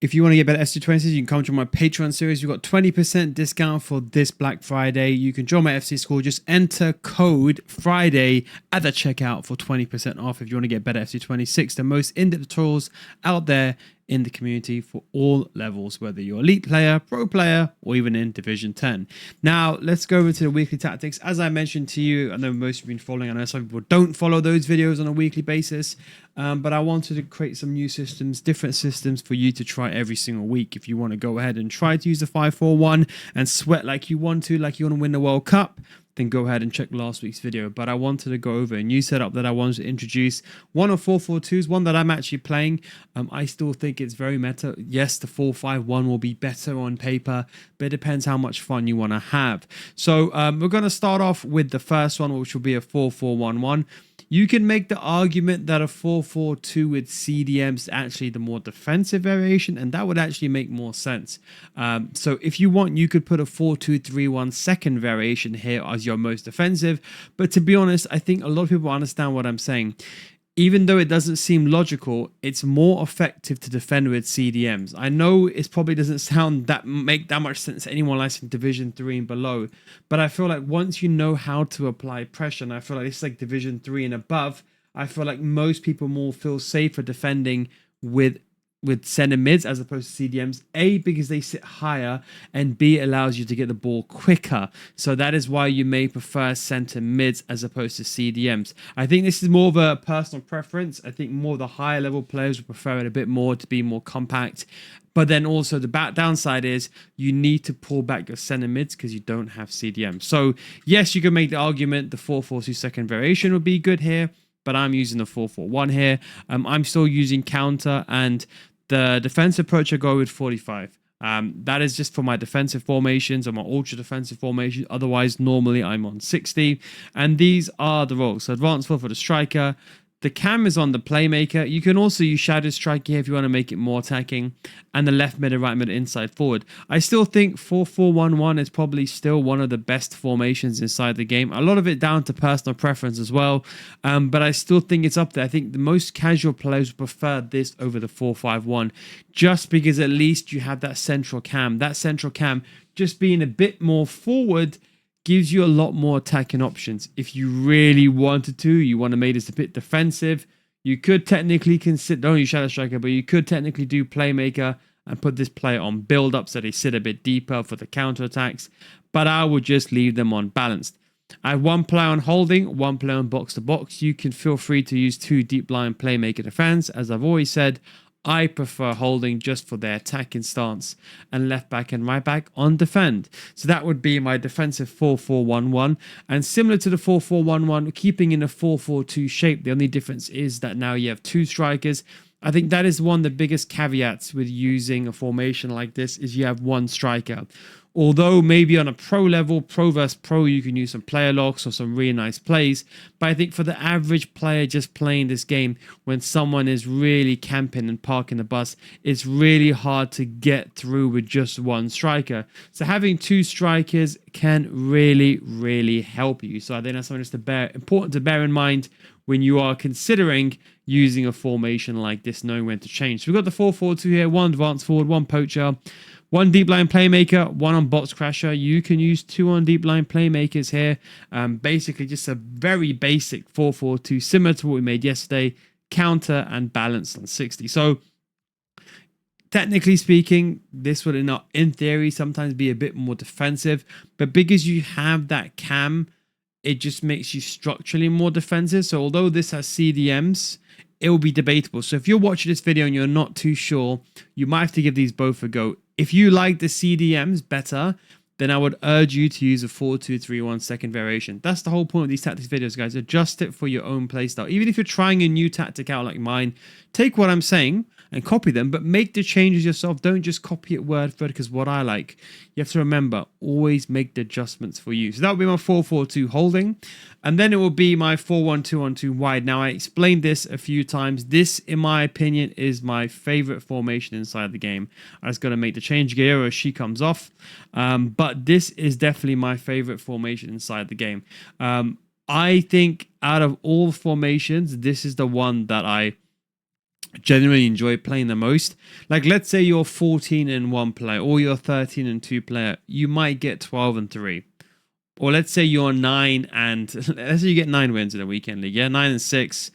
If you want to get better FC26, you can come to my Patreon series. You've got 20% discount for this Black Friday. You can join my FC school. Just enter code Friday at the checkout for 20% off if you want to get better FC26. The most in-depth tutorials out there in the community for all levels, whether you're elite player, pro player, or even in Division 10. Now, let's go over to the weekly tactics. As I mentioned to you, I know most of you have been following. I know some people don't follow those videos on a weekly basis, but I wanted to create some new systems, different systems for you to try every single week. If you want to go ahead and try to use the 5-4-1 and sweat like you want to win the World Cup, then go ahead and check last week's video. But I wanted to go over a new setup that I wanted to introduce. One of 4-4-2s, one that I'm actually playing. I still think it's very meta. Yes, the 4-5-1 will be better on paper, but it depends how much fun you want to have. So we're going to start off with the first one, which will be a 4-4-1-1. You can make the argument that a 4-4-2 with CDMs is actually the more defensive variation, and that would actually make more sense. So if you want, you could put a 4-2-3-1 second variation here as your most defensive. But to be honest, I think a lot of people understand what I'm saying. Even though it doesn't seem logical, it's more effective to defend with CDMs. I know it probably doesn't make that much sense to anyone like in Division 3 and below, but I feel like once you know how to apply pressure, and I feel like it's like Division 3 and above, I feel like most people more feel safer defending with center mids as opposed to CDMs. A, because they sit higher, and B, allows you to get the ball quicker. So that is why you may prefer center mids as opposed to CDMs. I think this is more of a personal preference. I think more of the higher level players would prefer it a bit more to be more compact. But then also the downside is you need to pull back your center mids because you don't have CDMs. So yes, you can make the argument the 4-4-2 second variation would be good here, but I'm using the 4-4-1 here. I'm still using counter, and the defensive approach I go with 45. That is just for my defensive formations or my ultra defensive formation. Otherwise, normally I'm on 60. And these are the roles. So advanced for the striker. The cam is on the playmaker. You can also use shadow strike here if you want to make it more attacking. And the left mid and right mid inside forward. I still think 4-4-1-1 is probably still one of the best formations inside the game. A lot of it down to personal preference as well. But I still think it's up there. I think the most casual players prefer this over the 4-5-1. Just because at least you have that central cam. That central cam just being a bit more forward gives you a lot more attacking options. If you really wanted to, you want to make this a bit defensive, you could technically consider, don't use shadow striker, but you could technically do playmaker and put this player on build up so they sit a bit deeper for the counter attacks. But I would just leave them on balanced. I have one player on holding, one player on box to box. You can feel free to use two deep line playmaker defense. As I've always said, I prefer holding just for their attacking stance, and left back and right back on defend. So that would be my defensive 4-4-1-1. And similar to the 4-4-1-1, keeping in a 4-4-2 shape, the only difference is that now you have two strikers. I think that is one of the biggest caveats with using a formation like this is you have one striker. Although maybe on a pro level, pro versus pro, you can use some player locks or some really nice plays. But I think for the average player just playing this game, when someone is really camping and parking the bus, it's really hard to get through with just one striker. So having two strikers can really, really help you. So I think that's something just important to bear in mind when you are considering using a formation like this, knowing when to change. So we've got the 4-4-2 here, one advanced forward, one poacher, one deep line playmaker, one on box crasher. You can use two on deep line playmakers here. Basically just a very basic 4-4-2, similar to what we made yesterday, counter and balanced on 60. So technically speaking, this would in theory sometimes be a bit more defensive, but because you have that cam, it just makes you structurally more defensive. So although this has CDMs, it will be debatable. So if you're watching this video and you're not too sure, you might have to give these both a go. If you like the CDMs better, then I would urge you to use a 4-2-3-1 second variation. That's the whole point of these tactics videos, guys. Adjust it for your own playstyle. Even if you're trying a new tactic out like mine, take what I'm saying and copy them, but make the changes yourself. Don't just copy it word for word, because what I like, you have to remember, always make the adjustments for you. So that would be my 4-4-2 holding, and then it will be my 4-1-2-1-2 wide. Now, I explained this a few times. This, in my opinion, is my favorite formation inside the game. I just got to make the change gear or she comes off, but this is definitely my favorite formation inside the game. I think out of all formations, this is the one that I generally enjoy playing the most. Like, let's say you're 14-1 player or you're 13-2 player, you might get 12-3. Or let's say you're 9 and let's say you get 9 wins in a weekend league. Yeah, 9-6.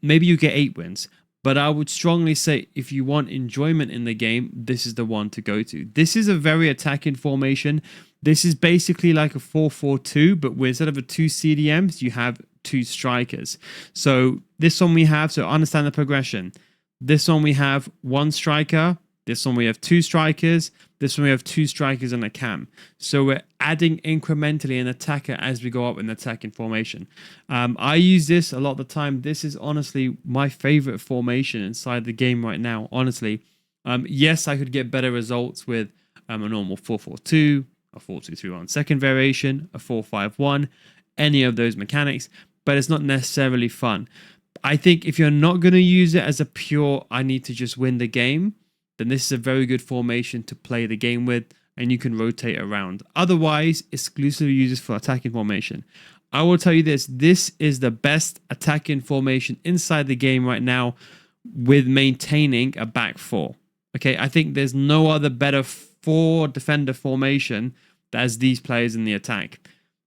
Maybe you get 8 wins. But I would strongly say if you want enjoyment in the game, this is the one to go to. This is a very attacking formation. This is basically like a 4-4-2, but instead of 2 CDMs, you have 2 strikers. So this one we have, so understand the progression. This one we have 1 striker. This one we have 2 strikers. This one we have 2 strikers and a cam. So we're adding incrementally an attacker as we go up in the attacking formation. I use this a lot of the time. This is honestly my favorite formation inside the game right now, honestly. Yes, I could get better results with a normal 4-4-2, a 4-2-3-1 second variation, a 4-5-1, any of those mechanics, but it's not necessarily fun. I think if you're not going to use it as a pure, I need to just win the game, then this is a very good formation to play the game with, and you can rotate around. Otherwise, exclusively use this for attacking formation. I will tell you this is the best attacking formation inside the game right now with maintaining a back 4. Okay, I think there's no other better 4 defender formation that has these players in the attack.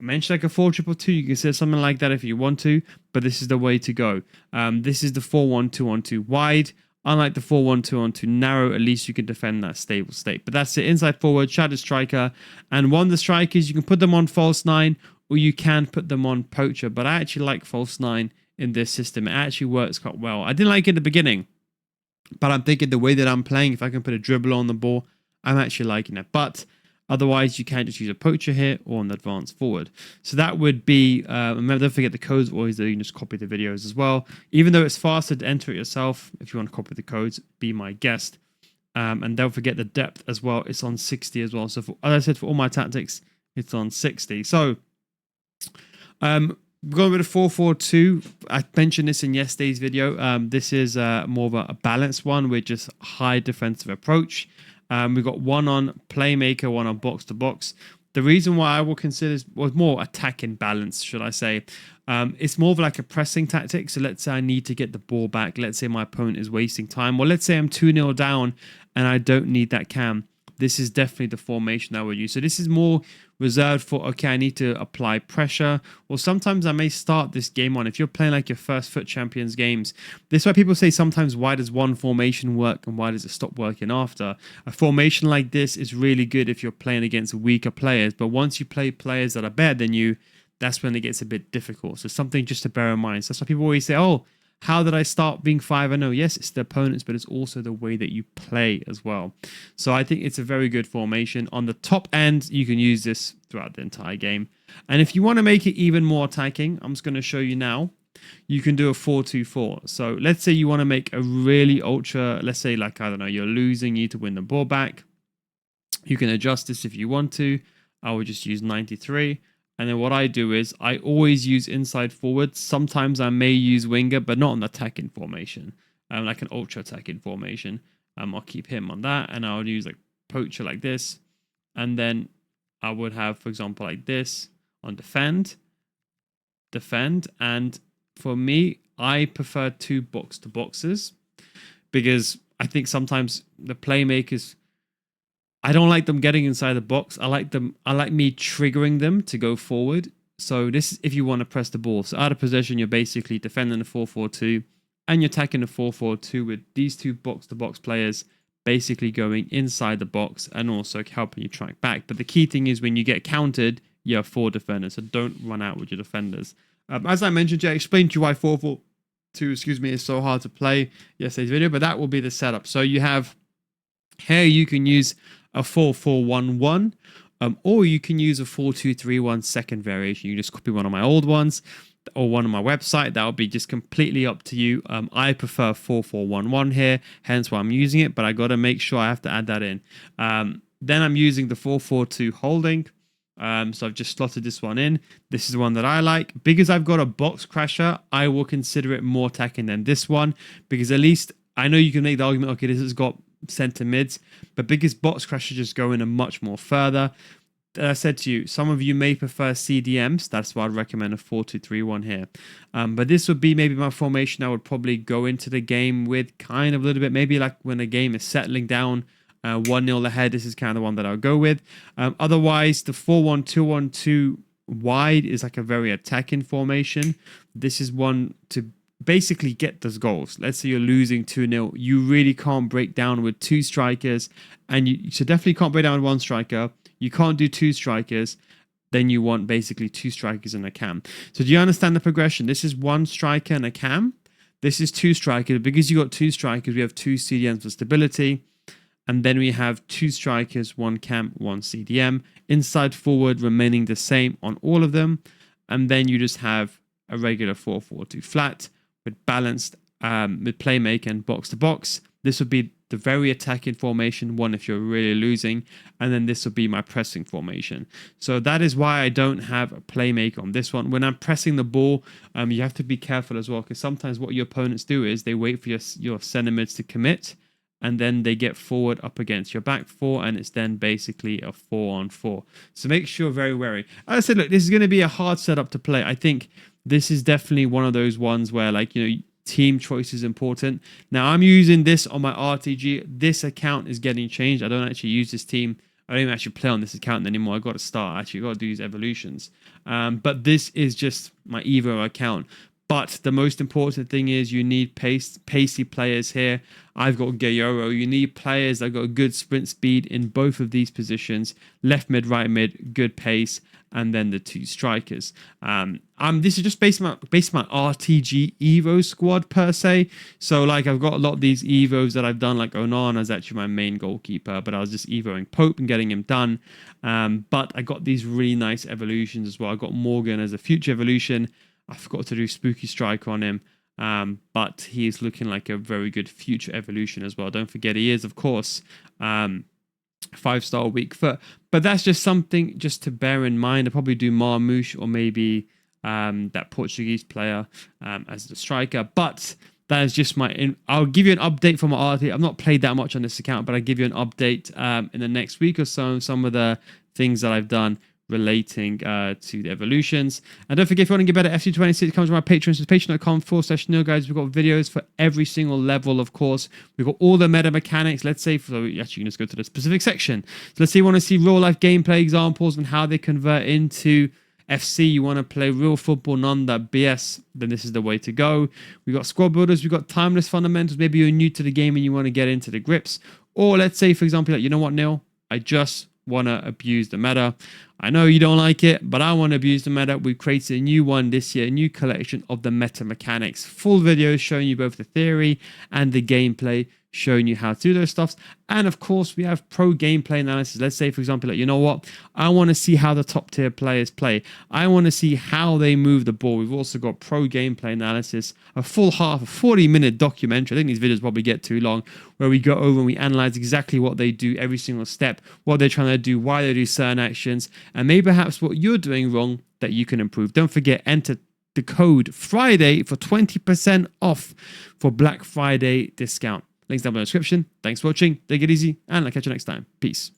I mentioned like a 4-2-2, you can say something like that if you want to, but this is the way to go. This is the 4-1-2-1-2 wide. Unlike the 4-1-2-1-2 narrow, at least you can defend that stable state. But that's it. Inside forward, shadow striker. And one of the strikers, you can put them on false 9 or you can put them on poacher. But I actually like false 9 in this system. It actually works quite well. I didn't like it at the beginning, but I'm thinking the way that I'm playing, if I can put a dribbler on the ball, I'm actually liking it. But otherwise, you can just use a poacher here or an advanced forward. So that would be, remember, don't forget the codes always there. You can just copy the videos as well. Even though it's faster to enter it yourself, if you want to copy the codes, be my guest. And don't forget the depth as well. It's on 60 as well. So as I said, for all my tactics, it's on 60. So going with a 4-4-2, I mentioned this in yesterday's video. This is more of a balanced one with just high defensive approach. We've got one on playmaker, one on box to box. The reason why I will consider this was more attacking balance, should I say. It's more of like a pressing tactic. So let's say I need to get the ball back. Let's say my opponent is wasting time. Or let's say I'm 2-0 down and I don't need that cam. This is definitely the formation I would use. So this is more reserved for, okay, I need to apply pressure. Or sometimes I may start this game on. If you're playing like your first Foot Champions games, this is why people say sometimes, why does one formation work and why does it stop working after? A formation like this is really good if you're playing against weaker players. But once you play players that are better than you, that's when it gets a bit difficult. So something just to bear in mind. So that's why people always say, oh, how did I start being 5-0? Yes, it's the opponents, but it's also the way that you play as well. So I think it's a very good formation. On the top end, you can use this throughout the entire game. And if you want to make it even more attacking, I'm just going to show you now. You can do a 4-2-4. So let's say you want to make a really ultra, let's say like, I don't know, you're losing, you need to win the ball back. You can adjust this if you want to. I would just use 93. And then what I do is I always use inside forward. Sometimes I may use winger, but not an attacking formation, like an ultra attacking formation. I'll keep him on that, and I'll use like poacher like this. And then I would have, for example, like this on defend. And for me, I prefer 2 box to boxes because I think sometimes the playmakers, I don't like them getting inside the box. I like me triggering them to go forward. So this is if you want to press the ball. So out of possession, you're basically defending a 4-4-2 and you're attacking a 4-4-2 with these 2 box-to-box players basically going inside the box and also helping you track back. But the key thing is when you get countered, you have 4 defenders. So don't run out with your defenders. As I mentioned, I explained to you why 4-4-2, is so hard to play yesterday's video, but that will be the setup. So you have here, you can use a 4-4-1-1, or you can use a 4-2-3-1 second variation. You just copy one of my old ones or one on my website. That will be just completely up to you. I prefer 4-4-1-1 here, hence why I'm using it, but I got to make sure I have to add that in. Then I'm using the 4-4-2 holding. So I've just slotted this one in. This is the one that I like. Because I've got a box crasher, I will consider it more attacking than this one, because at least I know you can make the argument, okay, this has got center mids, but because box crashers just go in a much more further. I said to you, some of you may prefer CDMs. That's why I'd recommend a 4-2-3-1 here. But this would be maybe my formation. I would probably go into the game with kind of a little bit, maybe like when the game is settling down 1-0 ahead. This is kind of the one that I'll go with. Otherwise, the 4-1-2-1-2 wide is like a very attacking formation. This is one to basically get those goals. Let's say you're losing 2-0. You really can't break down with two strikers, and you definitely can't break down with one striker. You can't do two strikers. Then you want basically two strikers and a cam. So do you understand the progression? This is one striker and a cam. This is two strikers. Because you got two strikers, we have two CDMs for stability. And then we have two strikers, one cam, one CDM. Inside forward remaining the same on all of them. And then you just have a regular 4-4-2 flat with balanced with playmaker and box to box. This would be the very attacking formation, one if you're really losing, and then this will be my pressing formation. So that is why I don't have a playmaker on this one. When I'm pressing the ball, you have to be careful as well, because sometimes what your opponents do is they wait for your centre mids to commit, and then they get forward up against your back four, and it's then basically a 4-on-4. So make sure very wary. As I said, look, this is going to be a hard setup to play. I think this is definitely one of those ones where, like, you know, team choice is important. Now, I'm using this on my RTG. This account is getting changed. I don't actually use this team. I don't even actually play on this account anymore. I got to start. Actually, got to do these evolutions. But this is just my Evo account. But the most important thing is you need pacey players here. I've got Gayoro. You need players that got good sprint speed in both of these positions. Left mid, right mid, good pace, and then the two strikers. This is just based on my RTG Evo squad per se. So like I've got a lot of these Evos that I've done, like Onana's actually my main goalkeeper, but I was just Evoing Pope and getting him done. But I got these really nice evolutions as well. I got Morgan as a future evolution. I forgot to do Spooky Striker on him, but he is looking like a very good future evolution as well. Don't forget, he is, of course, 5-star weak foot. But that's just something just to bear in mind. I'll probably do Marmouche or maybe that Portuguese player as the striker. But that is just I'll give you an update from my RT. I've not played that much on this account, but I'll give you an update in the next week or so. Some of the things that I've done relating to the evolutions. And don't forget, if you want to get better FC26, come to my Patreon. So patreon.com/nil, guys. We've got videos for every single level, of course. We've got all the meta mechanics. Let's say, so actually, you can just go to the specific section. So let's say you want to see real life gameplay examples and how they convert into FC. You want to play real football, none that BS, then this is the way to go. We've got squad builders. We've got timeless fundamentals. Maybe you're new to the game and you want to get into the grips. Or let's say, for example, like, you know what, Neil? I just want to abuse the meta. I know you don't like it, but I want to abuse the meta. We've created a new one this year, a new collection of the meta mechanics. Full videos showing you both the theory and the gameplay, showing you how to do those stuffs. And of course, we have pro gameplay analysis. Let's say, for example, like, you know what? I want to see how the top tier players play. I want to see how they move the ball. We've also got pro gameplay analysis, a full half, a 40-minute documentary. I think these videos probably get too long, where we go over and we analyze exactly what they do, every single step, what they're trying to do, why they do certain actions, and maybe perhaps what you're doing wrong that you can improve. Don't forget, enter the code Friday for 20% off for Black Friday discount. Links down below in the description. Thanks for watching. Take it easy, and I'll catch you next time. Peace.